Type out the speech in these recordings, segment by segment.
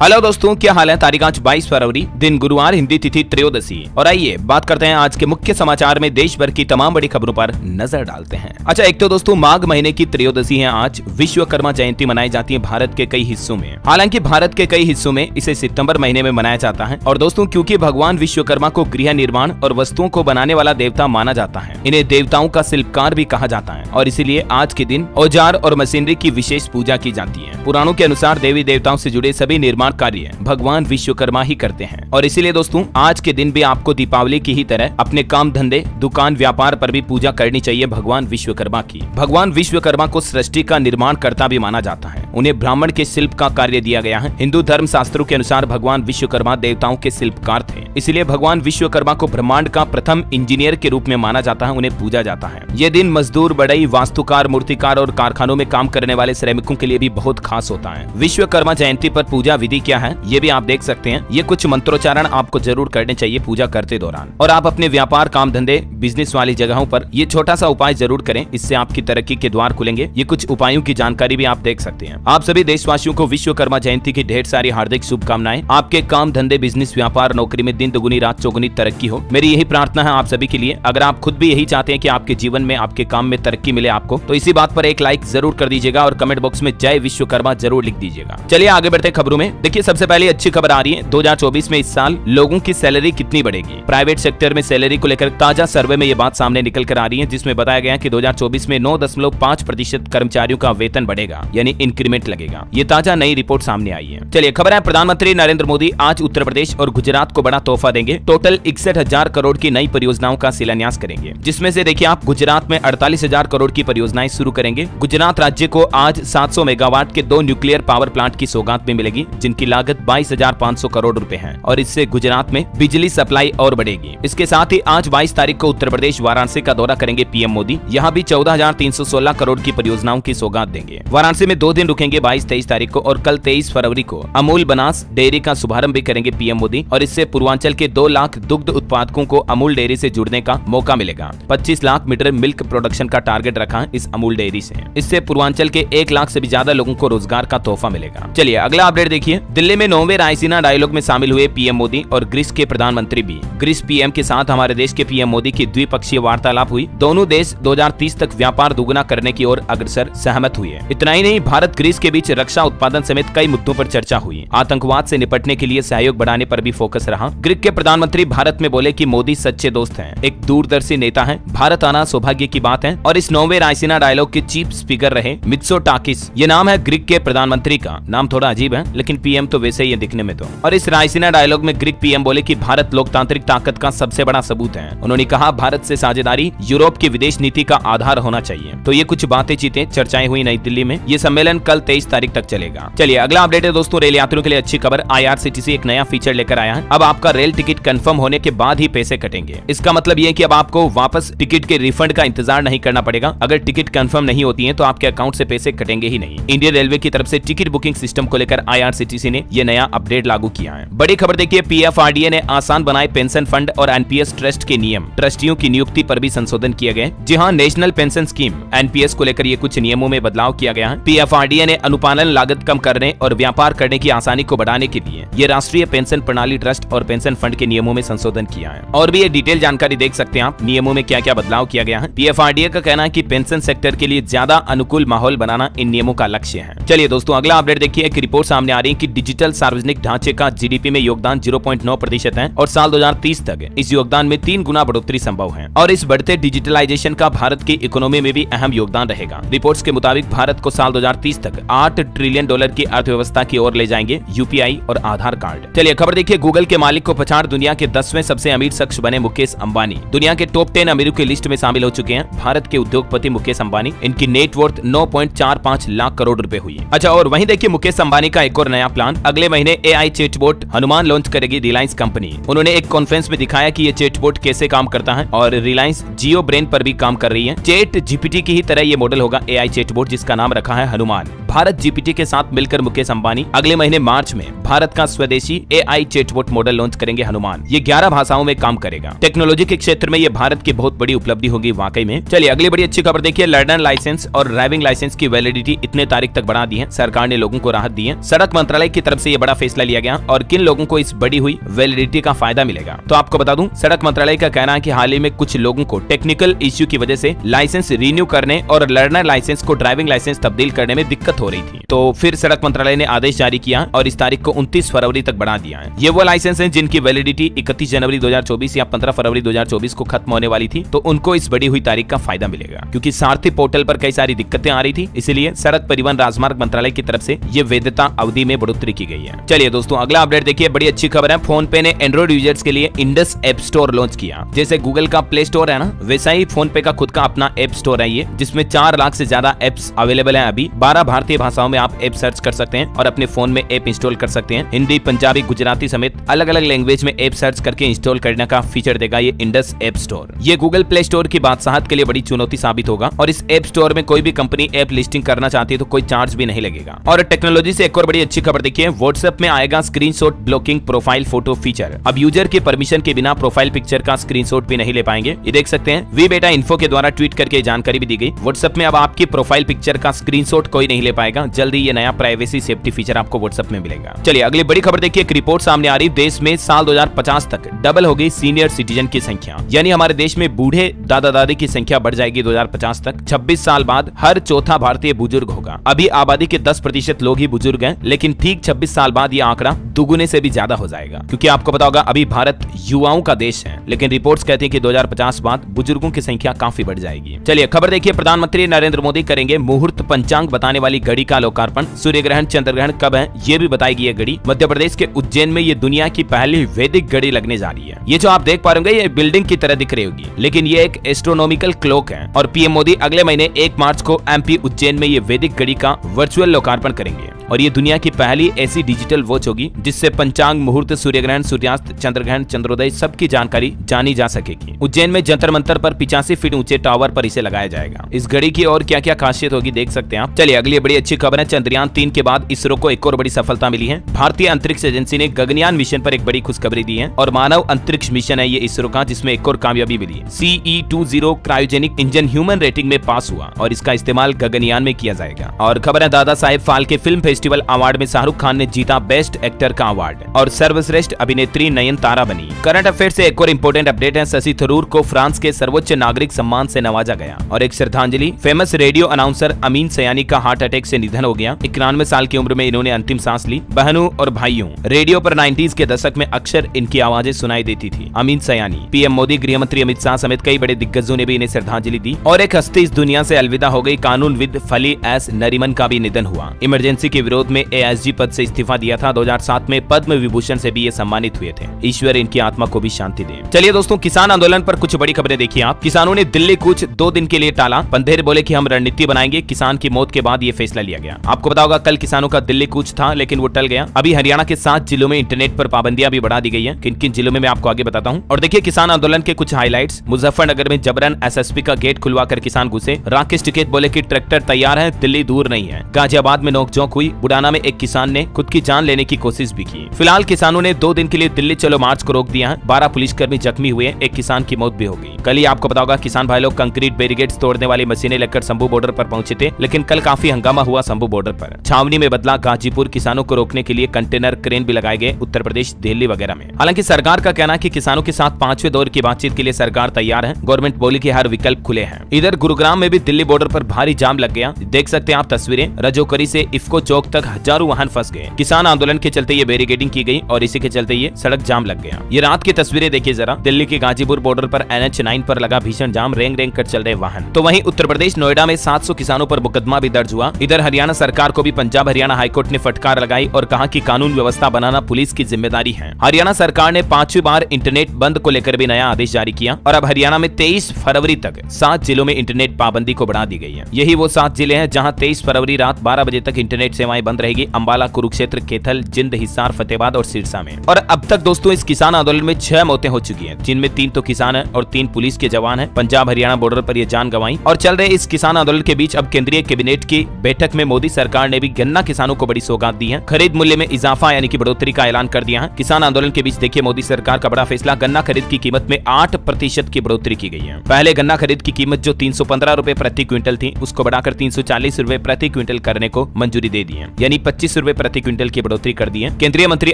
Hello दोस्तों, क्या हाल है। तारीख आज 22 फरवरी, दिन गुरुवार, हिंदी तिथि त्रयोदशी। और आइए बात करते हैं आज के मुख्य समाचार में देश भर की तमाम बड़ी खबरों पर नजर डालते हैं। अच्छा, एक तो दोस्तों माघ महीने की त्रयोदशी है आज। विश्वकर्मा जयंती मनाई जाती है भारत के कई हिस्सों में। हालांकि भारत के कई हिस्सों में इसे सितंबर महीने में मनाया जाता है। और दोस्तों क्योंकि भगवान विश्वकर्मा को गृह निर्माण और वस्तुओं को बनाने वाला देवता माना जाता है, इन्हें देवताओं का शिल्पकार भी कहा जाता है। और इसीलिए आज के दिन औजार और मशीनरी की विशेष पूजा की जाती है। पुराणों के अनुसार देवी देवताओं से जुड़े सभी निर्माण कार्य भगवान विश्वकर्मा ही करते हैं। और इसीलिए दोस्तों आज के दिन भी आपको दीपावली की ही तरह अपने काम धंधे, दुकान, व्यापार पर भी पूजा करनी चाहिए भगवान विश्वकर्मा की। भगवान विश्वकर्मा को सृष्टि का निर्माण करता भी माना जाता है। उन्हें ब्राह्मण के शिल्प का कार्य दिया गया है। हिंदू धर्म शास्त्रों के अनुसार भगवान विश्वकर्मा देवताओं के शिल्पकार थे। इसलिए भगवान विश्वकर्मा को ब्रह्मांड का प्रथम इंजीनियर के रूप में माना जाता है। उन्हें पूजा जाता है। ये दिन मजदूर, बढ़ई, वास्तुकार, मूर्तिकार और कारखानों में काम करने वाले श्रमिकों के लिए भी बहुत खास होता है। विश्वकर्मा जयंती पर पूजा विधि क्या है ये भी आप देख सकते हैं। ये कुछ मंत्रोच्चारण आपको जरूर करने चाहिए पूजा करते दौरान। और आप अपने व्यापार, काम धंधे, बिजनेस वाली जगहों पर ये छोटा सा उपाय जरूर करें। इससे आपकी तरक्की के द्वार खुलेंगे। ये कुछ उपायों की जानकारी भी आप देख सकते हैं। आप सभी देशवासियों को विश्वकर्मा जयंती की ढेर सारी हार्दिक शुभकामनाएं। आपके काम धंधे, बिजनेस, व्यापार, नौकरी में दिन दुगुनी रात चौगुनी तरक्की हो। मेरी यही प्रार्थना है आप सभी के लिए। अगर आप खुद भी यही चाहते हैं कि आपके जीवन में, आपके काम में तरक्की मिले आपको, तो इसी बात पर एक लाइक जरूर कर दीजिएगा और कमेंट बॉक्स में जय विश्वकर्मा जरूर लिख दीजिएगा। चलिए आगे बढ़ते खबरों में। देखिए सबसे पहले अच्छी खबर आ रही है। 2024 में इस साल लोगों की सैलरी कितनी बढ़ेगी। प्राइवेट सेक्टर में सैलरी को लेकर ताजा सर्वे में ये बात सामने निकल कर आ रही है, जिसमें बताया गया कि 2024 में 9.5% कर्मचारियों का वेतन बढ़ेगा, यानी इंक्रीमेंट लगेगा। ये ताजा नई रिपोर्ट सामने आई है। चलिए खबर है, प्रधानमंत्री नरेंद्र मोदी आज उत्तर प्रदेश और गुजरात को बड़ा तोहफा देंगे। टोटल 61,000 करोड़ की नई परियोजनाओं का शिलान्यास करेंगे, जिसमें से देखिए आप गुजरात में 48,000 करोड़ की परियोजनाएं शुरू करेंगे। गुजरात राज्य को आज 700 मेगावाट के 2 न्यूक्लियर पावर प्लांट की सौगात भी मिलेगी, जिनकी लागत 22,500 करोड़ रुपए है। और इससे गुजरात में बिजली सप्लाई और बढ़ेगी। इसके साथ ही आज 22 तारीख को उत्तर प्रदेश वाराणसी का दौरा करेंगे पीएम मोदी। यहाँ भी 14,316 करोड़ की परियोजनाओं की सौगात देंगे। वाराणसी में 2 दिन रुकेंगे 22-23 तारीख को। और कल 23 फरवरी को अमूल बनास डेयरी का शुभारंभ भी करेंगे पीएम मोदी। और इससे पूर्वांचल के 2 लाख दुग्ध उत्पादकों को अमूल डेयरी से जुड़ने का मौका मिलेगा। 25 लाख मीटर मिल्क प्रोडक्शन का टारगेट रखा है इस अमूल डेयरी से। इससे पूर्वांचल के 1 लाख से भी ज्यादा लोगों को रोजगार का तोहफा मिलेगा। चलिए अगला अपडेट देखिए। दिल्ली में 9वें रायसीना डायलॉग में शामिल हुए पीएम मोदी और ग्रीस के प्रधानमंत्री भी। ग्रीस पीएम के साथ हमारे देश के पीएम मोदी की द्विपक्षीय वार्तालाप हुई। दोनों देश 2030 तक व्यापार दोगुना करने की ओर अग्रसर सहमत हुए। इतना ही नहीं, भारत ग्रीस के बीच रक्षा उत्पादन समेत कई मुद्दों पर चर्चा हुई। आतंकवाद से निपटने के लिए सहयोग बढ़ाने पर भी फोकस रहा। ग्रीस के प्रधानमंत्री भारत में बोले कि मोदी सच्चे दोस्त हैं, एक दूरदर्शी नेता हैं। भारत आना सौभाग्य की बात है। और इस 9वें रायसीना डायलॉग के चीफ स्पीकर रहे मित्सोटाकिस। ये नाम है ग्रीक के प्रधानमंत्री का। नाम थोड़ा अजीब है, लेकिन पीएम तो वैसे ही है दिखने में तो। और इस रायसीना डायलॉग में ग्रीक पीएम बोले कि भारत लोकतांत्रिक ताकत का सबसे बड़ा सबूत है। उन्होंने कहा भारत से साझेदारी यूरोप की विदेश नीति का आधार होना चाहिए। तो ये कुछ बातें चीतें चर्चाएं हुई नई दिल्ली में। ये सम्मेलन कल 23 तारीख तक चलेगा। चलिए अगला अपडेट है दोस्तों, रेल यात्रियों के लिए अच्छी खबर। IRCTC एक नया फीचर लेकर आया है। अब आपका रेल टिकट कंफर्म होने के बाद ही पैसे कटेंगे। इसका मतलब ये है कि अब आपको वापस टिकट के रिफंड का इंतजार नहीं करना पड़ेगा। अगर टिकट कंफर्म नहीं होती है तो आपके अकाउंट से पैसे कटेंगे ही नहीं। इंडियन रेलवे की तरफ से टिकट बुकिंग सिस्टम को लेकर IRCTC ने यह नया अपडेट लागू किया है। बड़ी खबर देखिए, PFRDA ने आसान बनाए पेंशन फंड और NPS ट्रस्ट के नियम। ट्रस्टियों की नियुक्ति पर भी संशोधन किए गए। जी हाँ, नेशनल पेंशन स्कीम NPS को लेकर ये कुछ नियमों में बदलाव किया गया है। PFRDA ने अनुपालन लागत कम करने और व्यापार करने की आसानी को बढ़ाने के लिए ये राष्ट्रीय पेंशन प्रणाली ट्रस्ट और पेंशन फंड के नियमों में संशोधन किया है। और भी ये डिटेल जानकारी देख सकते हैं आप, नियमों में क्या क्या बदलाव किया गया है। PFRDA का कहना है कि पेंशन सेक्टर के लिए ज्यादा अनुकूल माहौल बनाना इन नियमों का लक्ष्य है। चलिए दोस्तों अगला अपडेट देखिए। एक रिपोर्ट सामने आ रही है कि डिजिटल सार्वजनिक ढांचे का GDP में योगदान 0.9% है और साल 2030 तक इस योगदान में 3 गुना बढ़ोतरी संभव है। और इस बढ़ते डिजिटलाइजेशन का भारत की इकोनॉमी में भी अहम योगदान रहेगा। रिपोर्ट्स के मुताबिक भारत को साल 2030 तक $8 ट्रिलियन की अर्थव्यवस्था की ओर ले जाएंगे UPI और आधार कार्ड। चलिए खबर देखिए, गूगल के मालिक को पछाड़ दुनिया के 10वें सबसे अमीर शख्स बने मुकेश अंबानी। दुनिया के टॉप 10 अमीरों की लिस्ट में शामिल हो चुके हैं भारत के उद्योगपति मुकेश अंबानी। इनकी नेटवर्थ 9.45 लाख करोड़ रुपए हुई। अच्छा, और वहीं देखिए मुकेश अंबानी का एक और नया प्लान। अगले महीने AI चैटबॉट हनुमान लॉन्च करेगी रिलायंस कंपनी। उन्होंने एक कॉन्फ्रेंस में दिखाया कि ये चैटबॉट कैसे काम करता है और रिलायंस जियो ब्रेन पर भी काम कर रही है। चैट GPT की ही तरह ये मॉडल होगा AI चैटबॉट, जिसका नाम रखा है हनुमान। भारत जीपीटी के साथ मिलकर मुकेश अंबानी अगले महीने मार्च में भारत का स्वदेशी AI चैटबॉट मॉडल लॉन्च करेंगे हनुमान। ये 11 भाषाओं में काम करेगा। टेक्नोलॉजी के क्षेत्र में ये भारत की बहुत बड़ी उपलब्धि होगी वाकई में। चलिए अगली बड़ी अच्छी खबर देखिए, लर्नर लाइसेंस और ड्राइविंग लाइसेंस की वैलिडिटी इतने तारीख तक बढ़ा दी है। सरकार ने लोगों को राहत दी है। सड़क मंत्रालय की तरफ से ये बड़ा फैसला लिया गया और किन लोगों को इस बढ़ी हुई वैलिडिटी का फायदा मिलेगा। तो आपको बता दूं, सड़क मंत्रालय का कहना है कि हाल ही में कुछ लोगों को टेक्निकल इश्यू की वजह से लाइसेंस रिन्यू करने और लर्नर लाइसेंस को ड्राइविंग लाइसेंस तब्दील करने में दिक्कत हो रही थी। तो फिर सड़क मंत्रालय ने आदेश जारी किया और इस तारीख को 29 फरवरी तक बढ़ा दिया है। ये वो लाइसेंस हैं जिनकी वैलिडिटी 31 जनवरी 2024 या 15 फरवरी 2024 को खत्म होने वाली थी, तो उनको इस बढ़ी हुई तारीख का फायदा मिलेगा। क्योंकि सारथी पोर्टल पर कई सारी दिक्कतें आ रही थी, इसलिए सड़क परिवहन राजमार्ग मंत्रालय की तरफ से ये वैधता अवधि में बढ़ोतरी की गई है। चलिए दोस्तों अगला अपडेट देखिए, बड़ी अच्छी खबर है। फोन पे ने एंड्रॉइड यूजर्स के लिए इंडस ऐप स्टोर लॉन्च किया। जैसे गूगल का प्ले स्टोर है ना, वैसा ही फोन पे का खुद का अपना ऐप स्टोर है ये, जिसमें 4 लाख से ज्यादा एप्स अवेलेबल है। अभी 12 भारतीय भाषाओं में आप ऐप सर्च कर सकते हैं और अपने फोन में ऐप इंस्टॉल कर सकते हैं। हिंदी, पंजाबी, गुजराती समेत अलग अलग लैंग्वेज में ऐप सर्च करके इंस्टॉल करने का फीचर देगा ये इंडस ऐप स्टोर। ये गूगल प्ले स्टोर की बादशाहत के लिए बड़ी चुनौती साबित होगा और इस ऐप स्टोर में कोई भी कंपनी ऐप लिस्टिंग करना चाहती है तो कोई चार्ज भी नहीं लगेगा। और टेक्नोलॉजी से एक और बड़ी अच्छी खबर देखिए, व्हाट्सएप में आएगा screenshot blocking profile photo feature. अब यूजर के परमिशन के बिना प्रोफाइल पिक्चर का स्क्रीनशॉट भी नहीं ले पाएंगे। ये देख सकते हैं, वी बेटा इन्फो के द्वारा ट्वीट करके जानकारी भी दी गई। व्हाट्सएप में अब आपकी प्रोफाइल पिक्चर का स्क्रीनशॉट कोई नहीं ले पाएगा। जल्दी ये नया प्राइवेसी सेफ्टी फीचर आपको व्हाट्सएप में मिलेगा। चलिए अगली बड़ी खबर देखिए, एक रिपोर्ट सामने आ रही, देश में साल 2050 तक डबल हो गई सीनियर सिटीजन की संख्या। यानी हमारे देश में बूढ़े दादा दादी की संख्या बढ़ जाएगी 2050 तक। 26 साल बाद हर चौथा भारतीय बुजुर्ग होगा। अभी आबादी के 10% लोग ही बुजुर्ग हैं, लेकिन ठीक 26 साल बाद ये आंकड़ा दुगुने से भी ज्यादा हो जाएगा। क्योंकि आपको पता होगा अभी भारत युवाओं का देश है, लेकिन रिपोर्ट्स कहती हैं कि 2050 बाद बुजुर्गों की संख्या काफी बढ़ जाएगी। चलिए खबर देखिए, प्रधानमंत्री नरेंद्र मोदी करेंगे मुहूर्त पंचांग बताने वाली घड़ी का लोकार्पण। सूर्य ग्रहण, चंद्र ग्रहण कब है ये भी बताएगी ये घड़ी। मध्य प्रदेश के उज्जैन में ये दुनिया की पहली वैदिक घड़ी लगने जा रही है। ये जो आप देख पा रहे होंगे ये बिल्डिंग की तरह दिख रही होगी, लेकिन ये एक एस्ट्रोनॉमिकल क्लॉक है। और पीएम मोदी अगले महीने 1 मार्च को एमपी उज्जैन में ये वैदिक घड़ी का वर्चुअल लोकार्पण करेंगे। और ये दुनिया की पहली ऐसी डिजिटल वॉच होगी जिससे पंचांग, मुहूर्त, सूर्य ग्रहण, सूर्यास्त, चंद्र ग्रहण, चंद्रोदय सबकी जानकारी जानी जा सकेगी। उज्जैन में जंतर मंतर पर 85 फीट ऊंचे टावर पर इसे लगाया जाएगा। इस घड़ी की और क्या क्या खासियत होगी देख सकते हैं आप। चलिए अगली बड़ी अच्छी खबर है, चंद्रयान 3 के बाद इसरो को एक और बड़ी सफलता मिली है। भारतीय अंतरिक्ष एजेंसी ने गगनयान मिशन पर एक बड़ी खुशखबरी दी है और मानव अंतरिक्ष मिशन है ये इसरो का, जिसमें एक और कामयाबी मिली है। CE-20 cryogenic engine human rating में पास हुआ और इसका इस्तेमाल गगनयान में किया जाएगा। और खबर है, Dada Saheb Phalke film festival award में शाहरुख खान ने जीता बेस्ट एक्टर का अवार्ड और सर्वश्रेष्ठ अभिनेत्री नयनतारा बनी। करंट अफेयर से एक और इम्पोर्टेंट अपडेट है, शशि थरूर को फ्रांस के सर्वोच्च नागरिक सम्मान से नवाजा गया। और एक श्रद्धांजलि, famous radio announcer Amin Sayani का हार्ट अटैक से निधन हो गया। 91 साल की उम्र में इन्होंने अंतिम सांस ली। बहनों और भाइयों, रेडियो पर 90s के दशक में अक्सर इनकी आवाजें सुनाई देती थी। अमीन सयानी। पीएम मोदी, गृह मंत्री अमित शाह समेत कई बड़े दिग्गजों ने भी इन्हें श्रद्धांजलि दी। और एक हस्ती इस दुनिया से अलविदा हो गई, कानूनविद फली एस नरीमन का भी निधन हुआ। इमरजेंसी के विरोध में AIG पद से इस्तीफा दिया था। 2007 में पद्म विभूषण से भी ये सम्मानित हुए थे। ईश्वर इनकी आत्मा को भी शांति दे। चलिए दोस्तों, किसान आंदोलन पर कुछ बड़ी खबरें देखिए आप। किसानों ने दिल्ली कूच 2 दिन के लिए टाला। पंधेर बोले कि हम रणनीति बनाएंगे। किसान की मौत के बाद ये फैसला लिया गया। आपको पता होगा कल किसानों का दिल्ली कूच था, लेकिन वो टल गया। अभी हरियाणा के 7 जिलों में इंटरनेट पर पाबंदियां भी बढ़ा दी गई है। किन किन जिलों में मैं आपको आगे बताता हूँ। और देखिए किसान आंदोलन के कुछ हाईलाइट्स। मुजफ्फरनगर में जबरन SSP का गेट खुलवाकर किसान घुसे। राकेश टिकैत बोले कि ट्रैक्टर तैयार है, दिल्ली दूर नहीं है। गाजियाबाद में नोकझोंक हुई। बुडाना में एक किसान ने खुद की जान लेने की कोशिश भी की। फिलहाल किसानों ने 2 दिन के लिए दिल्ली चलो मार्च को रोक दिया है। 12 पुलिसकर्मी जख्मी हुए, एक किसान की मौत भी हो गई। कल ही आपको पता होगा किसान भाई लोग कंक्रीट बैरिकेड्स तोड़ने वाली मशीनें लेकर शंभू बॉर्डर पर पहुंचे थे, लेकिन कल काफी हंगामा हुआ शंभू बॉर्डर पर। छावनी में बदला गाजीपुर। किसानों को रोकने के लिए कंटेनर क्रेन भी लगाए गए उत्तर प्रदेश, दिल्ली वगैरह में। हालांकि सरकार का कहना है कि किसानों के साथ 5वें दौर की बातचीत के लिए सरकार तैयार है। गवर्नमेंट बोली कि हर विकल्प खुले हैं। इधर गुरुग्राम में भी दिल्ली बॉर्डर पर भारी जाम लग गया। देख सकते हैं आप तस्वीरें। रजोकरी से इफ्को चौक तक हजारों वाहन फंस गए। किसान आंदोलन के चलते ये बैरिकेडिंग की गई और इसी के चलते ये सड़क जाम लग गया। ये रात की तस्वीरें देखिए जरा। दिल्ली के गाजीपुर बॉर्डर पर NH9 पर लगा भीषण जाम, रेंग रेंग कर चल रहे वाहन। तो वहीं उत्तर प्रदेश नोएडा में 700 किसानों पर मुकदमा भी दर्ज हुआ। इधर हरियाणा सरकार को भी पंजाब हरियाणा हाईकोर्ट ने फटकार लगाई और कहा कि कानून व्यवस्था बनाना पुलिस की जिम्मेदारी है। हरियाणा सरकार ने 5वीं बार इंटरनेट बंद को लेकर भी नया आदेश जारी किया और अब हरियाणा में 23 फरवरी तक 7 जिलों में इंटरनेट पाबंदी को बढ़ा दी गई है। यही वो 7 जिले हैं जहां 23 फरवरी रात 12 बजे तक इंटरनेट सेवा सेवाएं बंद रहेगी अंबाला, कुरुक्षेत्र, कैथल, जिंद, हिसार, फतेहाबाद और सिरसा में। और अब तक दोस्तों इस किसान आंदोलन में 6 मौतें हो चुकी हैं, जिनमें 3 तो किसान हैं और 3 पुलिस के जवान हैं। पंजाब हरियाणा बॉर्डर पर ये जान गंवाई। और चल रहे इस किसान आंदोलन के बीच अब केंद्रीय कैबिनेट की बैठक में मोदी सरकार ने भी गन्ना किसानों को बड़ी सौगात दी है। खरीद मूल्य में इजाफा यानी कि बढ़ोतरी का ऐलान कर दिया है। किसान आंदोलन के बीच देखिए मोदी सरकार का बड़ा फैसला, गन्ना खरीद की कीमत में 8% की बढ़ोतरी की गई है। पहले गन्ना खरीद की कीमत जो 315 रुपए प्रति क्विंटल थी, उसको बढ़ाकर 340 रुपए प्रति क्विंटल करने को मंजूरी दे दी है, यानी 25 रुपए प्रति क्विंटल की बढ़ोतरी कर दी है। केंद्रीय मंत्री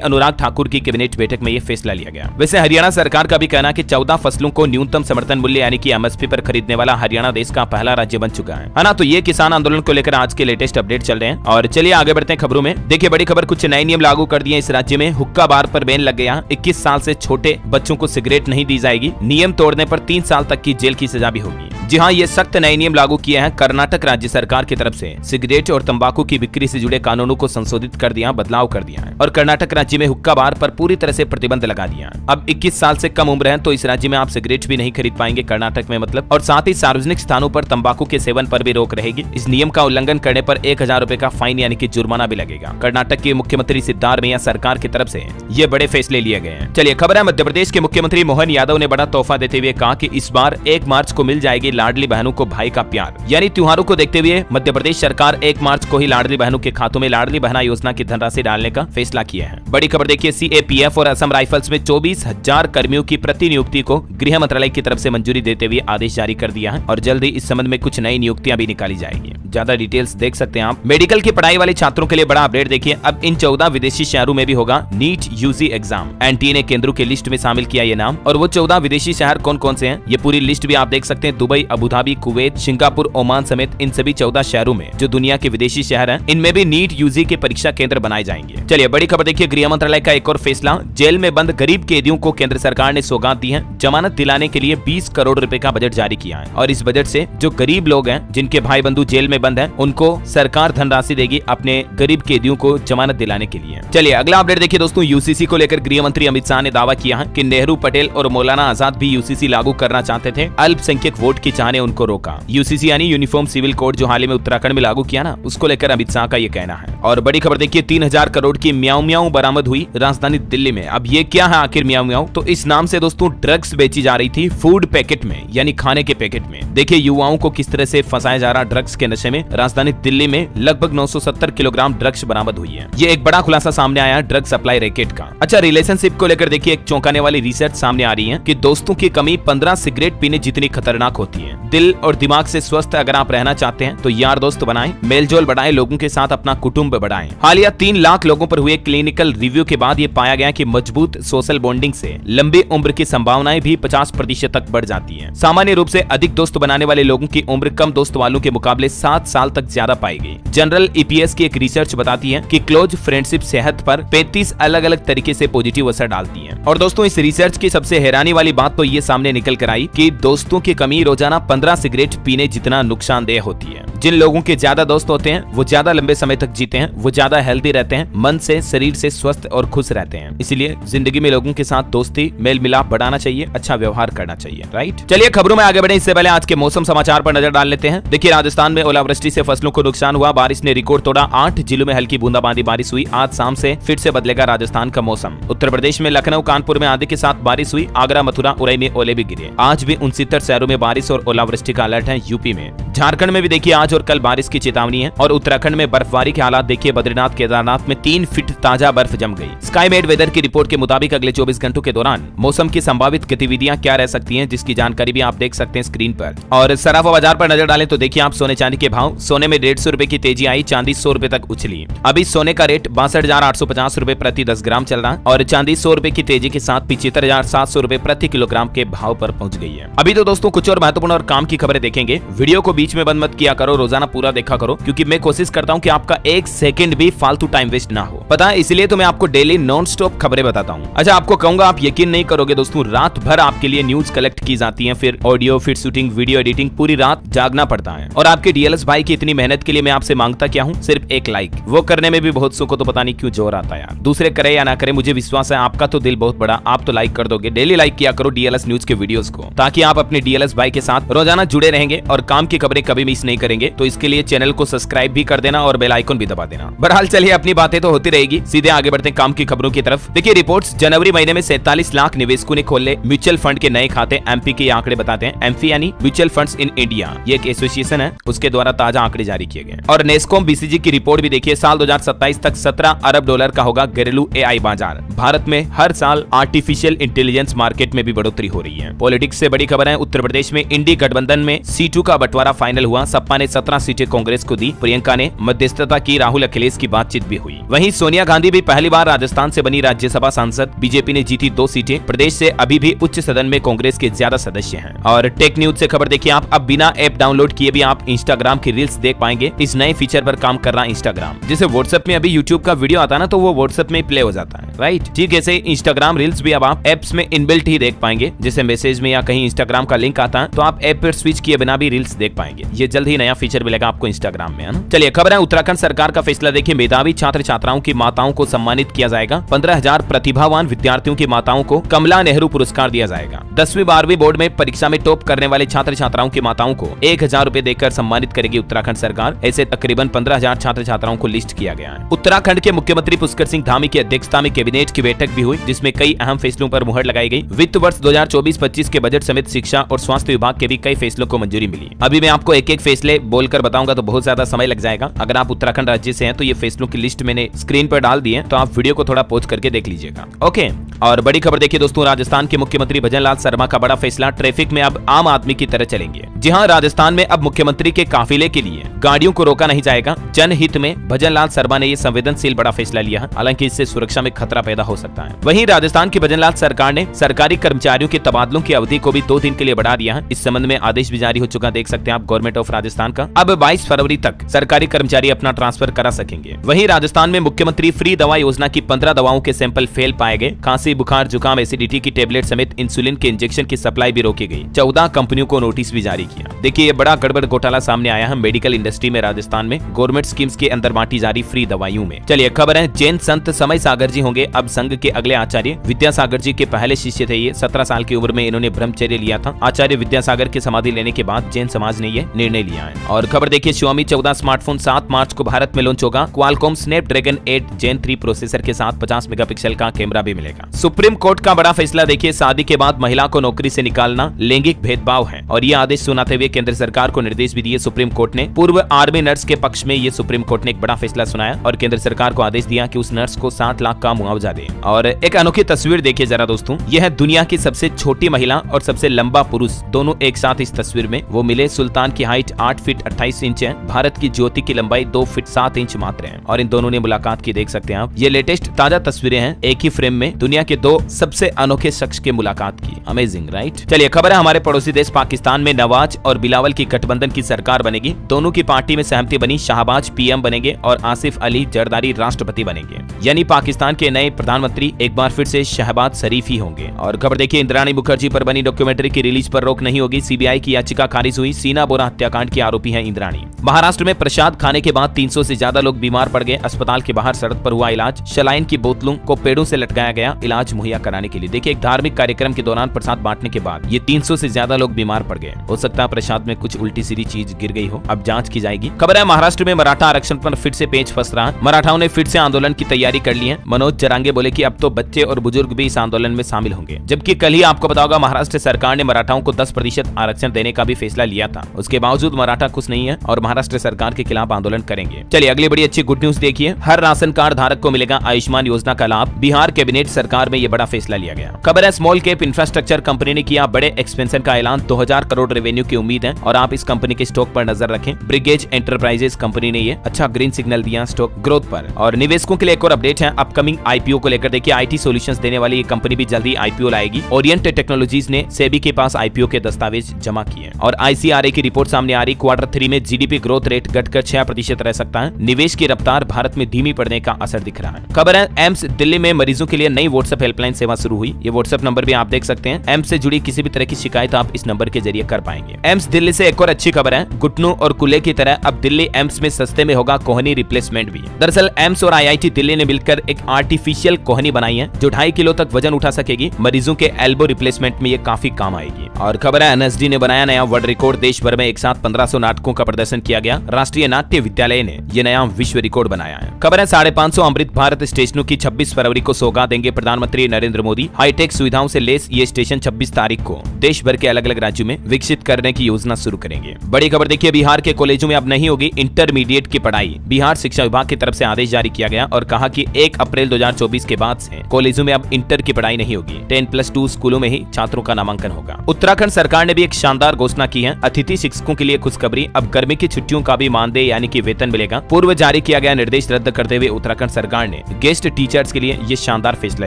अनुराग ठाकुर की कैबिनेट बैठक में यह फैसला लिया गया। वैसे हरियाणा सरकार का भी कहना कि 14 फसलों को न्यूनतम समर्थन मूल्य यानी कि एमएसपी पर खरीदने वाला हरियाणा देश का पहला राज्य बन चुका है ना। तो ये किसान आंदोलन को लेकर आज के लेटेस्ट अपडेट चल रहे हैं। और चलिए आगे बढ़ते हैं खबरों में। देखिए बड़ी खबर, कुछ नए नियम लागू कर दिए इस राज्य में। हुक्का बार पर बैन लग गया। 21 साल से छोटे बच्चों को सिगरेट नहीं दी जाएगी। नियम तोड़ने पर 3 साल तक की जेल की सजा भी होगी। जी हाँ, ये सख्त नए नियम लागू किए हैं कर्नाटक राज्य सरकार की तरफ से। सिगरेट और तंबाकू की बिक्री से जुड़े कानूनों को संशोधित कर दिया, बदलाव कर दिया है और कर्नाटक राज्य में हुक्का बार पर पूरी तरह से प्रतिबंध लगा दिया। अब 21 साल से कम उम्र है तो इस राज्य में आप सिगरेट भी नहीं खरीद पाएंगे कर्नाटक में मतलब। और साथ ही सार्वजनिक स्थानों पर तंबाकू के सेवन पर भी रोक रहेगी। इस नियम का उल्लंघन करने पर 1000 रुपए का फाइन यानी कि जुर्माना भी लगेगा। कर्नाटक के मुख्यमंत्री सिद्धारमैया सरकार की तरफ से ये बड़े फैसले लिए गए हैं। चलिए खबर है, मध्य प्रदेश के मुख्यमंत्री मोहन यादव ने बड़ा तोहफा देते हुए कहा कि इस बार 1 मार्च को मिल जाएगी लाडली बहनों को भाई का प्यार। यानी त्योहारों को देखते हुए मध्य प्रदेश सरकार 1 मार्च को ही लाडली बहनों के खातों में लाडली बहना योजना की धनराशि डालने का फैसला किया है। बड़ी खबर देखिए, सीएपीएफ और असम राइफल्स में 24,000 कर्मियों की प्रतिनियुक्ति को गृह मंत्रालय की तरफ से मंजूरी देते हुए आदेश जारी कर दिया है और जल्द ही इस संबंध में कुछ नई नियुक्तियां भी निकाली जाएगी। ज्यादा डिटेल्स देख सकते हैं आप। मेडिकल की पढ़ाई वाले छात्रों के लिए बड़ा अपडेट देखिए, अब इन 14 विदेशी शहरों में भी होगा नीट यूजी एग्जाम। एनटीए ने केंद्रों की लिस्ट में शामिल किया ये नाम। और वो 14 विदेशी शहर कौन कौन से हैं, ये पूरी लिस्ट भी आप देख सकते हैं। Dubai, Abu Dhabi, Kuwait, Singapore, Oman समेत इन सभी 14 शहरों में जो दुनिया के विदेशी शहर हैं, इनमें भी नीट यूजी के परीक्षा केंद्र बनाए जाएंगे। चलिए बड़ी खबर देखिए, गृह मंत्रालय का एक और फैसला, जेल में बंद गरीब कैदियों को केंद्र सरकार ने सौगात दी है। जमानत दिलाने के लिए 20 करोड़ रुपए का बजट जारी किया है और इस बजट से जो गरीब लोग हैं जिनके भाई बंधु जेल में बंद हैं, उनको सरकार धनराशि देगी अपने गरीब कैदियों को जमानत दिलाने के लिए। चलिए अगला अपडेट देखिए दोस्तों, यूसीसी को लेकर गृह मंत्री अमित शाह ने दावा किया है कि नेहरू, पटेल और मौलाना आजाद भी यूसीसी लागू करना चाहते थे। अल्पसंख्यक वोट की चाह ने उनको रोका। यूसीसी यानी यूनिफॉर्म सिविल कोड जो हाल ही में उत्तराखंड में लागू किया ना, उसको लेकर अमित शाह का ये कहना है। और बड़ी खबर देखिए, 3000 करोड़ की म्याऊ म्याऊ बरामद हुई राजधानी दिल्ली में। अब ये क्या है आखिर म्याऊ म्याऊ? तो इस नाम से दोस्तों ड्रग्स बेची जा रही थी फूड पैकेट में, यानी खाने के पैकेट में। देखिए युवाओं को किस तरह से फंसाया जा रहा ड्रग्स के नशे में। राजधानी दिल्ली में लगभग 970 किलोग्राम ड्रग्स बरामद हुई है। ये एक बड़ा खुलासा सामने आया ड्रग सप्लाई रैकेट का। अच्छा, रिलेशनशिप को लेकर देखिए एक चौंकाने वाली रिसर्च सामने आ रही है कि दोस्तों की कमी 15 सिगरेट पीने जितनी खतरनाक होती है। दिल और दिमाग से स्वस्थ अगर आप रहना चाहते हैं तो यार दोस्त बनाएं, मेलजोल बढ़ाएं, लोगों के साथ अपना कुटुंब बढ़ाएं। हालिया 3 लाख लोगों पर हुए क्लिनिकल रिव्यू के बाद ये पाया गया कि मजबूत सोशल बॉन्डिंग से लंबी उम्र की संभावनाएं भी 50% तक बढ़ जाती हैं। सामान्य रूप से अधिक दोस्त बनाने वाले लोगों की उम्र कम दोस्त वालों के मुकाबले 7 साल तक ज्यादा पाई गई। जनरल ईपीएस की एक रिसर्च बताती है कि क्लोज फ्रेंडशिप सेहत पर 35 अलग अलग तरीके से पॉजिटिव असर डालती है। और दोस्तों इस रिसर्च की सबसे हैरानी वाली बात तो ये सामने निकल कर आई कि दोस्तों की कमी रोजाना 15 सिगरेट पीने जितना नुकसानदेह होती है। जिन लोगों के ज्यादा दोस्त होते हैं वो ज्यादा लंबे समय तक जीते हैं, वो ज्यादा हेल्दी रहते हैं, मन से शरीर से स्वस्थ और खुश रहते हैं। इसलिए जिंदगी में लोगों के साथ दोस्ती मेल मिलाप बढ़ाना चाहिए, अच्छा व्यवहार करना चाहिए, राइट। चलिए खबरों में आगे बढ़े इससे पहले आज के मौसम समाचार पर नजर डाल लेते हैं। देखिए राजस्थान में ओलावृष्टि से फसलों को नुकसान हुआ, बारिश ने रिकॉर्ड तोड़ा। 8 जिलों में हल्की बूंदाबांदी बारिश हुई। आज शाम से फिर से बदलेगा राजस्थान का मौसम। उत्तर प्रदेश में लखनऊ, कानपुर में आंधी के साथ बारिश हुई। आगरा, मथुरा, उरई में ओले भी गिरे। आज भी 69 शहरों में बारिश और ओलावृष्टि का अलर्ट है यूपी में। झारखंड में भी देखिए आज और कल बारिश की चेतावनी है। और उत्तराखंड में बर्फबारी के हालात देखिए, बद्रीनाथ, केदारनाथ में 3 फीट ताजा बर्फ जम गई। स्काईमेड वेदर की रिपोर्ट के मुताबिक अगले 24 घंटों के दौरान मौसम की संभावित गतिविधियां क्या रह सकती हैं, जिसकी जानकारी भी आप देख सकते हैं स्क्रीन पर। और सराफा बाजार पर नजर डालें तो देखिए आप सोने चांदी के भाव। सोने में 150 रुपए की तेजी आई, चांदी 100 रुपए तक उछली। अभी सोने का रेट 62,850 रुपए प्रति 10 ग्राम चल रहा है और चांदी 100 रुपए की तेजी के साथ 75,700 रुपए प्रति किलोग्राम के भाव पर पहुंच गई है। अभी तो दोस्तों कुछ और महत्वपूर्ण और काम की खबरें देखेंगे। वीडियो को बीच में बंद मत किया करो, रोजाना पूरा देखा करो, क्योंकि मैं कोशिश करता हूं कि आपका 1 सेकंड भी फालतू टाइम वेस्ट ना हो। पता है, इसलिए तो मैं आपको डेली नॉन स्टॉप खबरें बताता हूं। अच्छा, आपको कहूंगा आप यकीन नहीं करोगे दोस्तों, रात भर आपके लिए न्यूज कलेक्ट की जाती है, फिर ऑडियो, फिर शूटिंग, वीडियो एडिटिंग, पूरी रात जागना पड़ता है। और आपके डीएलएस भाई की इतनी मेहनत के लिए मैं आपसे मांगता क्या हूं, सिर्फ एक लाइक। वो करने में भी बहुत सुख हो, तो पता नहीं क्यों जोर आता है यार। दूसरे करे या ना करे, मुझे विश्वास है आपका तो दिल बहुत बड़ा, आप तो लाइक कर दोगे। डेली लाइक किया करो डीएलएस न्यूज के वीडियोस को, ताकि आप अपने डीएलएस भाई के साथ साथ रोजाना जुड़े रहेंगे और काम की खबरें कभी मिस नहीं करेंगे, तो इसके लिए चैनल को सब्सक्राइब भी कर देना और बेल आइकन भी दबा देना। बहरहाल चलिए, अपनी बातें तो होती रहेगी, सीधे आगे बढ़ते हैं काम की खबरों की तरफ। देखिए, रिपोर्ट्स जनवरी महीने में 47 लाख निवेशकों ने खोले म्यूचुअल फंड के नए खाते। एमपी के आंकड़े बताते हैं। एमपी यानी म्यूचुअल फंड्स इन इंडिया, ये एक एसोसिएशन है, उसके द्वारा ताजा आंकड़े जारी किए गए। और नेस्कॉम बीसीजी की रिपोर्ट भी देखिए, साल 2027 तक 17 अरब डॉलर का होगा घरेलू एआई बाजार। भारत में हर साल आर्टिफिशियल इंटेलिजेंस मार्केट में भी बढ़ोतरी हो रही है। पॉलिटिक्स से बड़ी खबर है, उत्तर प्रदेश में इंडी गठबंधन में सीटों का बंटवारा फाइनल हुआ। सपा ने 17 सीटें कांग्रेस को दी, प्रियंका ने मध्यस्थता की, राहुल अखिलेश की बातचीत भी हुई। वहीं सोनिया गांधी भी पहली बार राजस्थान से बनी राज्यसभा सांसद। बीजेपी ने जीती 2 सीटें। प्रदेश से अभी भी उच्च सदन में कांग्रेस के ज्यादा सदस्य हैं। और टेक न्यूज से खबर देखिए आप, अब बिना ऐप डाउनलोड किए भी आप इंस्टाग्राम की रील्स देख पाएंगे। इस नए फीचर पर काम कर रहा इंस्टाग्राम। जैसे व्हाट्सएप में अभी यूट्यूब का वीडियो आता है ना, तो वो व्हाट्सएप में प्ले हो जाता है, राइट। ठीक ऐसे इंस्टाग्राम रील्स भी अब आप एप्स में इनबिल्ट ही देख पाएंगे। जैसे मैसेज में या कहीं इंस्टाग्राम का लिंक आता है तो आप ऐप पर स्विच किए बिना भी रील्स देख पाएंगे। ये जल्द ही नया फीचर मिलेगा आपको इंस्टाग्राम में, है ना। चलिए, खबर है उत्तराखंड सरकार का फैसला देखिए, मेधावी छात्र छात्राओं की माताओं को सम्मानित किया जाएगा। 15,000 प्रतिभावान विद्यार्थियों की माताओं को कमला नेहरू पुरस्कार दिया जाएगा। 10वीं 12वीं बोर्ड में परीक्षा में टॉप करने वाले छात्र छात्राओं की माताओं को 1,000 रुपए देकर सम्मानित करेगी उत्तराखंड सरकार। ऐसे तकरीबन 15,000 छात्र छात्राओं को लिस्ट किया गया है। उत्तराखंड के मुख्यमंत्री पुष्कर सिंह धामी की अध्यक्षता में कैबिनेट की बैठक भी हुई, जिसमें कई अहम फैसलों पर मुहर लगाई गई। वित्त वर्ष 2024-25 के बजट समेत शिक्षा और स्वास्थ्य विभाग के भी कई फैसलों को मंजूरी मिली। अभी मैं आपको एक एक फैसले बोलकर बताऊंगा तो बहुत ज्यादा समय लग जाएगा। अगर आप उत्तराखंड राज्य से हैं तो ये फैसलों की लिस्ट मैंने स्क्रीन पर डाल दी है, तो आप वीडियो को थोड़ा पॉज करके देख लीजिएगा। ओके, और बड़ी खबर देखिए दोस्तों, राजस्थान के मुख्यमंत्री भजनलाल शर्मा का बड़ा फैसला, ट्रैफिक में अब आम आदमी की तरह चलेंगे। जी हां, राजस्थान में अब मुख्यमंत्री के काफिले के लिए गाड़ियों को रोका नहीं जाएगा। जनहित में भजनलाल शर्मा ने ये संवेदनशील बड़ा फैसला लिया है, हालांकि इससे सुरक्षा में खतरा पैदा हो सकता है। वहीं राजस्थान की भजनलाल सरकार ने सरकारी कर्मचारियों के तबादलों की अवधि को भी 2 दिन के लिए बढ़ा दिया है। इस संबंध में आदेश भी जारी हो चुका, देख सकते हैं आप, गवर्नमेंट ऑफ राजस्थान का। अब 22 फरवरी तक सरकारी कर्मचारी अपना ट्रांसफर करा सकेंगे। वहीं राजस्थान में मुख्यमंत्री फ्री दवा योजना की 15 दवाओं के सैंपल फेल पाए गए। खांसी, बुखार, जुकाम, एसिडिटी की टेबलेट समेत इंसुलिन के इंजेक्शन की सप्लाई भी रोकी गई। 14 कंपनियों को नोटिस भी जारी किया। देखिए, ये बड़ा गड़बड़ घोटाला सामने आया है मेडिकल इंडस्ट्री में राजस्थान में, गवर्नमेंट स्कीम्स के अंदर बांटी जा रही फ्री दवाइयों में। चलिए, खबर है, जैन संत समय सागर जी होंगे अब संघ के अगले आचार्य। विद्यासागर जी के पहले शिष्य थे ये। 17 साल की उम्र में इन्होंने ब्रह्मचर्य लिया था। आचार्य विद्यासागर की समाधि लेने के बाद जैन समाज ने ये निर्णय लिया है। और खबर देखिए, Xiaomi 14 स्मार्टफोन 7 मार्च को भारत में लॉन्च होगा। क्वालकॉम स्नैपड्रैगन 8 Gen 3 प्रोसेसर के साथ 50 मेगापिक्सल का कैमरा भी मिलेगा। सुप्रीम कोर्ट का बड़ा फैसला देखिए, शादी के बाद महिला को नौकरी से निकालना लैंगिक भेदभाव है, और ये आदेश सुनाते हुए केंद्र सरकार को निर्देश भी दिए सुप्रीम कोर्ट ने। पूर्व आर्मी नर्स के पक्ष में ये सुप्रीम कोर्ट ने एक बड़ा फैसला सुनाया और केंद्र सरकार को आदेश दिया कि उस नर्स को 7 लाख का मुआवजा दे। और एक अनोखी तस्वीर देखिए जरा दोस्तों, यह है दुनिया की सबसे छोटी महिला और सबसे लंबा पुरुष दोनों एक साथ इस तस्वीर में वो मिले। सुल्तान की हाइट 8 फीट 28 इंच है। भारत की ज्योति की लंबाई 2 फीट 7 इंच मात्र है, और इन दोनों ने मुलाकात की, देख सकते हैं आप। ये लेटेस्ट ताजा तस्वीरें हैं, एक ही फ्रेम में दुनिया के 2 सबसे अनोखे शख्स की मुलाकात की। Amazing, right. चलिए, खबर है, हमारे पड़ोसी देश पाकिस्तान में नवाज और बिलावल की गठबंधन की सरकार बनेगी। दोनों की पार्टी में सहमति बनी, शाहबाज पीएम बनेंगे और आसिफ अली जरदारी राष्ट्रपति बनेंगे। यानी पाकिस्तान के नए प्रधानमंत्री एक बार फिर से शहबाज शरीफ ही होंगे। और खबर देखिए, इंद्राणी मुखर्जी पर बनी डॉक्यूमेंट्री की रिलीज पर रोक नहीं होगी। सीबीआई की याचिका खारिज हुई। सीना बोरा हत्याकांड की आरोपी है इंद्राणी। महाराष्ट्र में प्रसाद खाने के बाद 300 से ज्यादा लोग बीमार पड़ गए। अस्पताल के बाहर सड़क पर हुआ इलाज। शलाइन की बोतलों को पेड़ों से लटकाया गया इलाज मुहैया कराने के लिए। देखिए, एक धार्मिक कार्यक्रम के दौरान प्रसाद बांटने के बाद ये 300 से ज्यादा लोग बीमार पड़ गए। हो सकता है प्रसाद में कुछ उल्टी सीधी चीज गिर गई हो, अब जांच की जाएगी। खबर है, महाराष्ट्र में मराठा आरक्षण पर फिर से पेच फंस रहा है। मराठाओं ने फिर से आंदोलन की तैयारी कर ली है। मनोज जरांगे बोले कि अब तो बच्चे और बुजुर्ग भी इस आंदोलन में शामिल होंगे। जबकि कल ही आपको पता होगा, महाराष्ट्र सरकार ने मराठाओं को 10% आरक्षण देने का भी फैसला लिया था। उसके बावजूद मराठा खुश नहीं है और महाराष्ट्र सरकार के खिलाफ आंदोलन करेंगे। चलिए, अगली बड़ी अच्छी गुड न्यूज देखिए, हर राशन कार्ड धारक को मिलेगा आयुष्मान योजना का लाभ। बिहार कैबिनेट सरकार में ये बड़ा फैसला लिया गया। खबर है, स्मॉल कैप इंफ्रास्ट्रक्चर कंपनी ने किया बड़े एक्सपेंशन का ऐलान। 2000 करोड़ रेवेन्यू की उम्मीद है और आप इस कंपनी के स्टॉक पर नजर रखें। ब्रिगेज एंटरप्राइजेस कंपनी ने ये अच्छा ग्रीन सिग्नल दिया स्टॉक ग्रोथ पर। और निवेशकों के लिए एक और अपडेट है अपकमिंग आईपीओ को लेकर। देखिए, आईटी सॉल्यूशंस देने वाली ये कंपनी भी जल्दी आईपीओ लाएगी। ओरिएंट टेक्नोलॉजीज ने सेबी के पास आईपीओ के दस्तावेज जमा किए। और आईसीआरए की रिपोर्ट सामने आ रही, Q3 में जीडीपी ग्रोथ रेट घटकर 6% रह सकता है। निवेश की रफ्तार भारत में धीमी पड़ने का असर दिख रहा है। खबर है, एम्स दिल्ली में मरीजों के लिए नई व्हाट्सएप हेल्पलाइन सेवा शुरू हुई। ये व्हाट्सएप नंबर भी आप देख सकते हैं। एम्स से जुड़ी किसी भी तरह की शिकायत आप इस नंबर के जरिए कर पाएंगे। एम्स दिल्ली से एक और अच्छी खबर है, घुटनों और कुल्ले की तरह अब दिल्ली एम्स में सस्ते में होगा कोहनी रिप्लेसमेंट भी। दरअसल एम्स और आईआईटी दिल्ली ने मिलकर एक आर्टिफिशियल कोहनी बनाई है जो 2.5 किलो तक वजन उठा सकेगी। मरीजों के एल्बो रिप्लेसमेंट में ये काफी काम आएगी। और खबर है, एनएसडी ने बनाया नया वर्ल्ड रिकॉर्ड। देश भर में एक साथ 1500 नाटकों का प्रदर्शन किया गया। राष्ट्रीय नाट्य विद्यालय ने यह नया विश्व रिकॉर्ड बनाया है। खबर है 550 अमृत भारत स्टेशनों की 26 फरवरी को सौगात देंगे प्रधानमंत्री नरेंद्र मोदी। हाईटेक सुविधाओं से लेस ये स्टेशन 26 तारीख को देश भर के अलग अलग राज्यों में विकसित करने की योजना शुरू करेंगे। बड़ी खबर देखिए, बिहार के कॉलेजों में अब नहीं होगी इंटरमीडिएट की पढ़ाई। बिहार शिक्षा विभाग की तरफ से आदेश जारी किया गया और कहा कि 1 अप्रैल 2024 के बाद से कॉलेजों में अब इंटर की पढ़ाई नहीं होगी। 10+2 स्कूलों में ही छात्रों का नामांकन होगा। उत्तराखंड सरकार ने भी एक शानदार घोषणा की है। अतिथि शिक्षकों के लिए खुशखबरी, अब गर्मी की छुट्टियों का भी मानदेय यानी कि वेतन मिलेगा। पूर्व जारी किया गया निर्देश रद्द करते हुए उत्तराखंड सरकार ने गेस्ट टीचर्स के लिए ये शानदार फैसला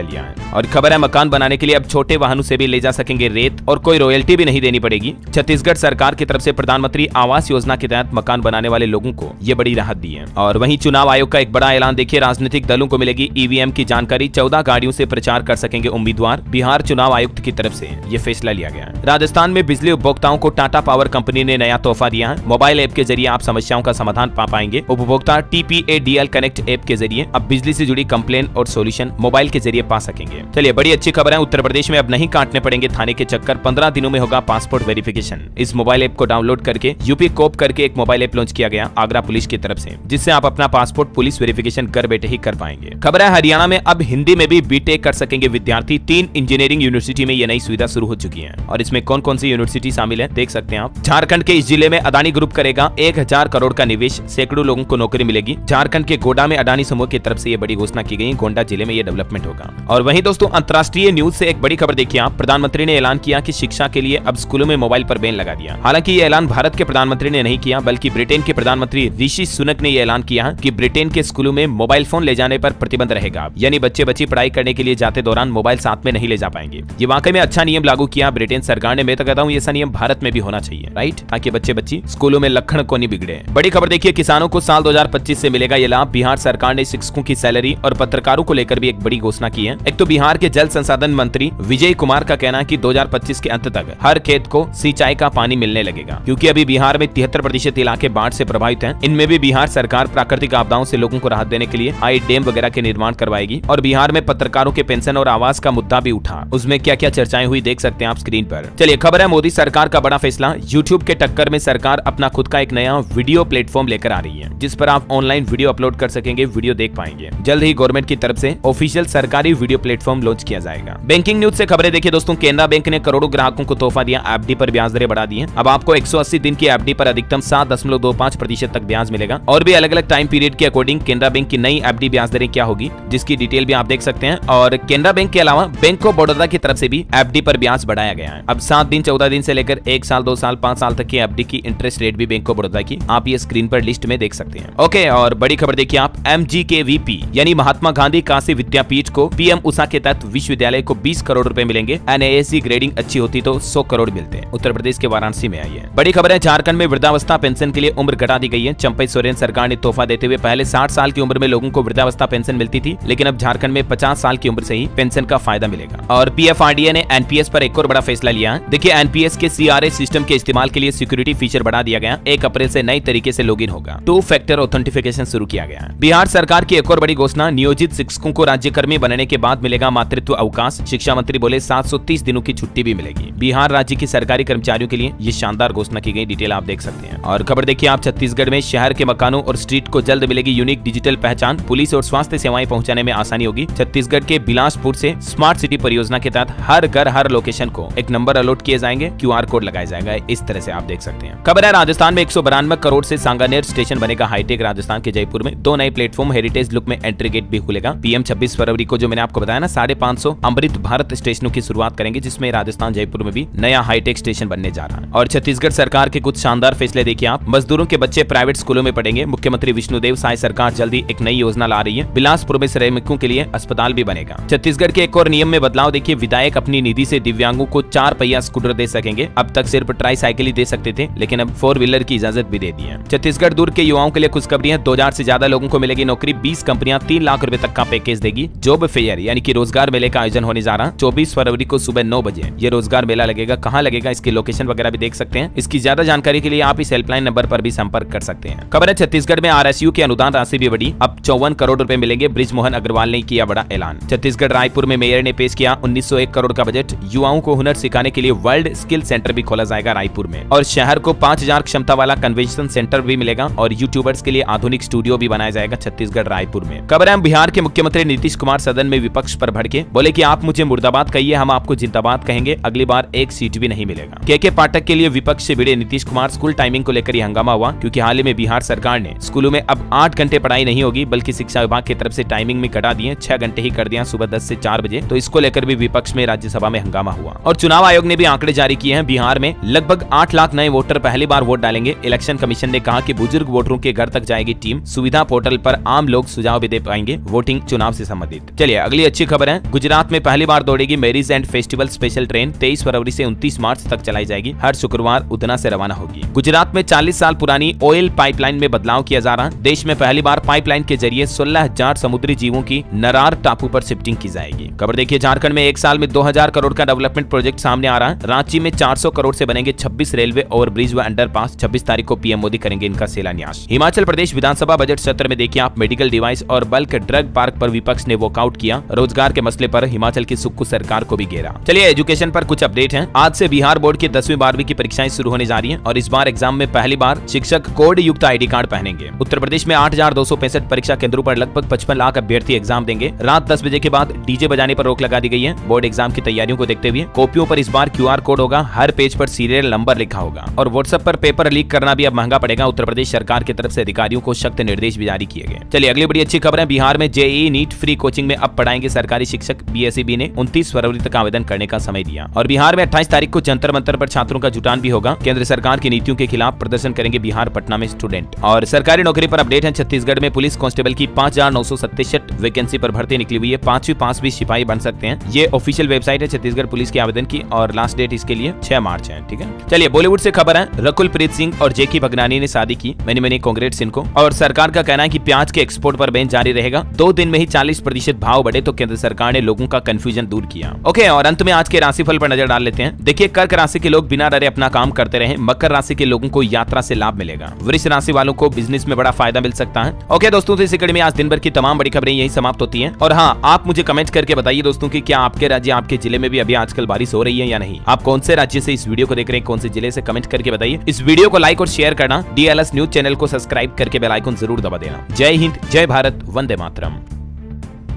लिया है। और खबर है मकान बनाने के लिए अब छोटे वाहनों से भी ले जा सकेंगे रेत और कोई रॉयल्टी भी नहीं देनी पड़ेगी। छत्तीसगढ़ सरकार की तरफ से प्रधानमंत्री आवास योजना के तहत मकान बनाने वाले लोगों को ये बड़ी राहत दी है। और वहीं चुनाव आयोग का एक बड़ा ऐलान देखिए, राजनीतिक दलों को मिलेगी ईवीएम की जानकारी। 14 गाड़ियों से प्रचार कर सकेंगे उम्मीदवार। बिहार चुनाव आयुक्त की तरफ से ये फैसला लिया गया है। राजस्थान में बिजली उपभोक्ताओं को टाटा पावर कंपनी ने नया तोहफा दिया है। मोबाइल ऐप के जरिए आप समस्याओं का समाधान पा पाएंगे। उपभोक्ता TPADL कनेक्ट ऐप के जरिए अब बिजली से जुड़ी कंप्लेन और सॉल्यूशन मोबाइल के जरिए पा सकेंगे। चलिए बड़ी अच्छी खबर है, उत्तर प्रदेश में अब नहीं काटने पड़ेंगे थाने के चक्कर। 15 दिनों में होगा पासपोर्ट वेरिफिकेशन। इस मोबाइल ऐप को डाउनलोड करके यूपी कोप करके एक मोबाइल ऐप लॉन्च किया गया आगरा पुलिस की तरफ से, जिससे आप अपना पासपोर्ट पुलिस वेरिफिकेशन घर बैठे ही कर पाएंगे। खबर है हरियाणा में अब हिंदी में भी बीटेक कर सकेंगे विद्यार्थी। 3 इंजीनियरिंग यूनिवर्सिटी में यह नई सुविधा शुरू हो चुकी है। और इसमें कौन कौन सी यूनिवर्सिटी शामिल है देख सकते हैं आप। झारखंड के इस जिले में अदानी ग्रुप करेगा 1000 करोड़ का निवेश, सैकड़ों लोगों को नौकरी मिलेगी। झारखंड के गोड्डा में अडानी समूह की तरफ से यह बड़ी घोषणा की गई। गोंडा जिले में यह डेवलपमेंट होगा। और वहीं दोस्तों अंतर्राष्ट्रीय न्यूज से एक बड़ी खबर देखिए आप। प्रधानमंत्री ने ऐलान किया कि शिक्षा के लिए अब स्कूलों में मोबाइल पर बैन लगा दिया। हालांकि ये ऐलान भारत के प्रधानमंत्री ने नहीं किया, बल्कि ब्रिटेन के प्रधानमंत्री ऋषि सुनक ने यह ऐलान किया कि ब्रिटेन के स्कूलों में मोबाइल फोन ले जाने पर प्रतिबंध रहेगा। यानी बच्चे पढ़ाई करने के लिए जाते दौरान मोबाइल साथ में नहीं ले जा पाएंगे। ये वाकई में अच्छा नियम लागू किया ब्रिटेन सरकार ने। मैं तो कहता हूँ ऐसा नियम भारत में भी होना चाहिए, राइट, ताकि बच्चे स्कूलों में लखन को नहीं बिगड़े। बड़ी खबर देखिए, किसानों को साल 2025 से मिलेगा ये लाभ। बिहार सरकार ने शिक्षकों की सैलरी और पत्रकारों को लेकर भी एक बड़ी घोषणा की है। एक तो बिहार के जल संसाधन मंत्री विजय कुमार का कहना है कि 2025 के अंत तक हर खेत को सिंचाई का पानी मिलने लगेगा, क्योंकि अभी बिहार में 73% इलाके बाढ़ से प्रभावित हैं। इनमें भी बिहार सरकार प्राकृतिक आपदाओं से लोगों को राहत देने के लिए हाई डैम वगैरह के निर्माण करवाएगी। और बिहार में पत्रकारों के पेंशन और आवास का मुद्दा भी उठा, उसमें क्या क्या चर्चाएं हुई देख सकते हैं आप स्क्रीन पर। चलिए खबर है मोदी सरकार का बड़ा फैसला। यूट्यूब के टक्कर में सरकार अपना खुद का एक नया वीडियो प्लेटफॉर्म लेकर आ रही है, जिस पर आप ऑनलाइन वीडियो अपलोड कर सकेंगे, वीडियो देख पाएंगे। जल्द ही गवर्नमेंट की तरफ से ऑफिशियल सरकारी वीडियो प्लेटफॉर्म लॉन्च किया जाएगा। बैंकिंग न्यूज से खबरें देखिए दोस्तों, केनरा बैंक ने करोड़ों ग्राहकों को तोहफा दिया। एफडी पर ब्याज दरें बढ़ा दी हैं। अब आपको 180 दिन की एफडी पर अधिकतम 7.25% तक ब्याज मिलेगा। और भी अलग अलग टाइम पीरियड के अकॉर्डिंग केनरा बैंक की नई एफडी ब्याज दरें क्या होगी, जिसकी डिटेल भी आप देख सकते हैं। और केनरा बैंक के अलावा बैंक ऑफ बड़ौदा की तरफ से भी एफडी पर ब्याज बढ़ाया गया है। अब 7 दिन, 14 दिन से लेकर 1 साल, 2 साल, 5 साल तक की एफडी की इंटरेस्ट रेट भी बैंक ऑफ बड़ौदा की आप ये स्क्रीन पर लिस्ट में देख सकते हैं। ओके, और बड़ी खबर देखिए आप, MGKVP यानी महात्मा गांधी काशी विद्यापीठ को PM उषा के तहत विश्वविद्यालय को 20 करोड़ रुपए मिलेंगे। NASC ग्रेडिंग अच्छी होती तो 100 करोड़ मिलते हैं। उत्तर प्रदेश के वाराणसी में आई है। बड़ी खबर है, झारखंड में वृद्धावस्था पेंशन के लिए उम्र घटा दी गई है। चंपई सोरेन सरकार ने तोहफा देते हुए पहले 60 साल की उम्र में लोगों को वृद्धावस्था पेंशन मिलती थी, लेकिन अब झारखंड में 50 साल की उम्र से ही पेंशन का फायदा मिलेगा। और PFRDA ने NPS पर एक और बड़ा फैसला लिया है। देखिए NPS के CRA सिस्टम के इस्तेमाल के लिए सिक्योरिटी फीचर बढ़ा दिया गया। 1 अप्रैल से नई तरीके से लॉगिन होगा। 2 फैक्टर ऑथेंटिफिकेशन शुरू किया गया है। बिहार सरकार की एक और बड़ी घोषणा, नियोजित शिक्षकों को राज्यकर्मी बनने के बाद मिलेगा मातृत्व अवकाश। शिक्षा मंत्री बोले 730 दिनों की छुट्टी भी मिलेगी। बिहार राज्य की सरकारी कर्मचारियों के लिए ये शानदार घोषणा की गई। डिटेल आप देख सकते हैं। और खबर देखिए आप, छत्तीसगढ़ में शहर के मकानों और स्ट्रीट को जल्द मिलेगी यूनिक डिजिटल पहचान। पुलिस और स्वास्थ्य सेवाएं पहुंचाने में आसानी होगी। छत्तीसगढ़ के बिलासपुर से स्मार्ट सिटी परियोजना के तहत हर घर, हर लोकेशन को एक नंबर अलॉट किए जाएंगे, QR कोड लगाया जाएगा। इस तरह से आप देख सकते हैं। खबर है राजस्थान में 192 करोड़ से सांगानेर स्टेशन बनेगा हाईटेक। राजस्थान के जयपुर में 2 नए प्लेटफॉर्म हेरिटेज लुक में एंट्री गेट भी खुलेगा। PM 26 फरवरी को, जो मैंने आपको बताया ना, 550 अमृत भारत स्टेशनों की शुरुआत करेंगे, जिसमें राजस्थान जयपुर में भी नया हाईटेक स्टेशन बनने जा रहा है। और छत्तीसगढ़ सरकार के कुछ शानदार फैसले देखिए आप। मजदूरों के बच्चे प्राइवेट स्कूलों में पढ़ेंगे। मुख्यमंत्री विष्णुदेव साय सरकार जल्दी एक नई योजना ला रही है। बिलासपुर में श्रमिकों के लिए अस्पताल भी बनेगा। छत्तीसगढ़ के एक और नियम में बदलाव देखिए, विधायक अपनी निधि से दिव्यांगों को 4 पहिया स्कूटर दे सकेंगे। अब तक सिर्फ ट्राई साइकिल ही दे सकते थे, लेकिन अब 4 व्हीलर की इजाजत भी दे दी है। छत्तीसगढ़ दूर के युवाओं के लिए खुशखबरी है। 2000 से ज्यादा लोगों को मिलेगी नौकरी। 20 कंपनियां 3 लाख रुपए तक का पैकेज देगी। जॉब फेयर यानी कि रोजगार मेले का आयोजन होने जा रहा है। 24 फरवरी को सुबह 9 बजे ये रोजगार मेला लगेगा। कहाँ लगेगा, इसकी लोकेशन वगैरह भी देख सकते हैं। इसकी ज्यादा जानकारी के लिए आप इस हेल्पलाइन नंबर पर भी संपर्क कर सकते हैं। खबर है छत्तीसगढ़ में RSU की अनुदान राशि भी बढ़ी। अब 54 करोड़ रुपए मिलेंगे। बृजमोहन अग्रवाल ने किया बड़ा ऐलान। छत्तीसगढ़ रायपुर में मेयर ने पेश किया 1901 करोड़ का बजट। युवाओं को हुनर सिखाने के लिए वर्ल्ड स्किल सेंटर भी खोला जाएगा रायपुर में, और शहर को 5000 क्षमता वाला कन्वेंशन सेंटर भी मिलेगा और यूट्यूबर्स के लिए आधुनिक स्टूडियो भी बनाया जाएगा छत्तीसगढ़ रायपुर में। खबर है बिहार के मुख्यमंत्री नीतीश कुमार सदन में विपक्ष पर भड़के, बोले कि आप मुझे मुर्दाबाद कहिए, हम आपको जिंदाबाद कहेंगे, अगली बार एक सीट भी नहीं मिलेगा। के पाठक के लिए विपक्ष से भिड़े नीतीश कुमार। स्कूल टाइमिंग को लेकर हंगामा हुआ क्योंकि हाल ही में बिहार सरकार ने स्कूलों में अब 8 घंटे पढ़ाई नहीं होगी बल्कि शिक्षा विभाग की तरफ से टाइमिंग में घटा दिए 6 घंटे ही कर दिया, सुबह 10 से 4 बजे। तो इसको लेकर भी विपक्ष में राज्यसभा में हंगामा हुआ। और चुनाव आयोग ने भी आंकड़े जारी किए हैं। बिहार में लगभग 8 लाख नए वोटर पहली बार वोट डालेंगे। इलेक्शन कमीशन ने कहा कि बुजुर्ग वोटरों के घर तक जाएगी टीम। सुविधा पोर्टल पर आम लोग सुझाव भी दे पाएंगे वोटिंग चुनाव से संबंधित। चलिए अगली अच्छी खबर है, गुजरात में पहली बार दौड़ेगी marriage and festival special train. 23 फरवरी से 29 मार्च तक चलाई जाएगी। हर शुक्रवार उधना से रवाना होगी। गुजरात में 40 साल पुरानी ऑयल पाइपलाइन में बदलाव किया जा रहा है। देश में पहली बार पाइपलाइन के जरिए 16,000 समुद्री जीवों की नरार टापू पर शिफ्टिंग की जाएगी। खबर देखिए, झारखंड में एक साल में 2000 करोड़ का डेवलपमेंट प्रोजेक्ट सामने आ रहा है। रांची में 400 करोड़ से बनेंगे 26 रेलवे ओवरब्रिज व अंडरपास। 26 तारीख को पीएम मोदी करेंगे इनका शिलान्यास। हिमाचल प्रदेश विधानसभा बजट सत्र में देखिए आप, मेडिकल डिवाइस और बल्क ड्रग पार्क पर विपक्ष ने वॉकआउट किया। रोजगार के मसले पर हिमाचल की सुक्कू सरकार को भी घेरा। चलिए एजुकेशन पर कुछ अपडेट है। आज से बिहार बोर्ड की 10वीं 12वीं की परीक्षाएं शुरू होने जा रही हैं और इस बार एग्जाम में पहली बार शिक्षक कोड युक्त आईडी कार्ड पहनेंगे। उत्तर प्रदेश में 8,265 परीक्षा केंद्रों पर लगभग 55 लाख अभ्यर्थी एग्जाम देंगे। रात 10 बजे के बाद डीजे बजाने पर रोक लगा दी गई है। बोर्ड एग्जाम की तैयारियों को देखते हुए कॉपियों पर इस बार QR कोड होगा। हर पेज पर सीरियल नंबर लिखा होगा और व्हाट्सएप पर पेपर लीक करना भी अब महंगा पड़ेगा। उत्तर प्रदेश सरकार की तरफ से अधिकारियों को सख्त निर्देश भी जारी किए गए। चलिए अगली बड़ी अच्छी खबर है, बिहार में JEE नीट फ्री कोचिंग में अब पढ़ाएंगे सरकारी शिक्षक। BSEB ने 29 फरवरी तक आवेदन करने का समय दिया। और बिहार में 28 तारीख को जंतर मंतर पर छात्रों का जुटान भी होगा। केंद्र सरकार की नीतियों के खिलाफ प्रदर्शन करेंगे बिहार पटना में स्टूडेंट। और सरकारी नौकरी पर अपडेट है, छत्तीसगढ़ में पुलिस कांस्टेबल की 5,967 वैकेंसी पर भर्ती निकली हुई है। 5वीं पास भी सिपाही बन सकते हैं। ये ऑफिशियल वेबसाइट है छत्तीसगढ़ पुलिस के आवेदन की और लास्ट डेट इसके लिए 6 मार्च है। ठीक है, चलिए बॉलीवुड से खबर है, रकुल प्रीत सिंह और जेकी भगनानी ने शादी की। मैंने कांग्रेट्स इनको। और सरकार का कहना है कि प्याज के एक्सपोर्ट पर बैन जारी रहेगा। 2 दिन में ही 40% भाव बढ़े तो केंद्र सरकार ने लोगों का कंफ्यूजन दूर किया। ओके, और अंत में आज के राशिफल पर नजर डाल लेते हैं। देखिए, कर्क राशि के लोग बिना डरे अपना काम करते रहे। मकर राशि के लोगों को यात्रा से लाभ मिलेगा। वृष राशि वालों को बिजनेस में बड़ा फायदा मिल सकता है। ओके दोस्तों, तो इस कड़ी में आज दिन भर की तमाम बड़ी खबरें यही समाप्त होती हैं। और हाँ, आप मुझे कमेंट करके बताइए दोस्तों कि क्या आपके राज्य, आपके जिले में भी अभी आजकल बारिश हो रही है या नहीं। आप कौन से राज्य से इस वीडियो को देख रहे हैं, कौन से जिले से, कमेंट करके बताइए। इस वीडियो को लाइक और शेयर करना, DLS न्यूज चैनल को सब्सक्राइब करके बेल आइकन जरूर दबा देना। जय हिंद, जय भारत, वंदे मातरम।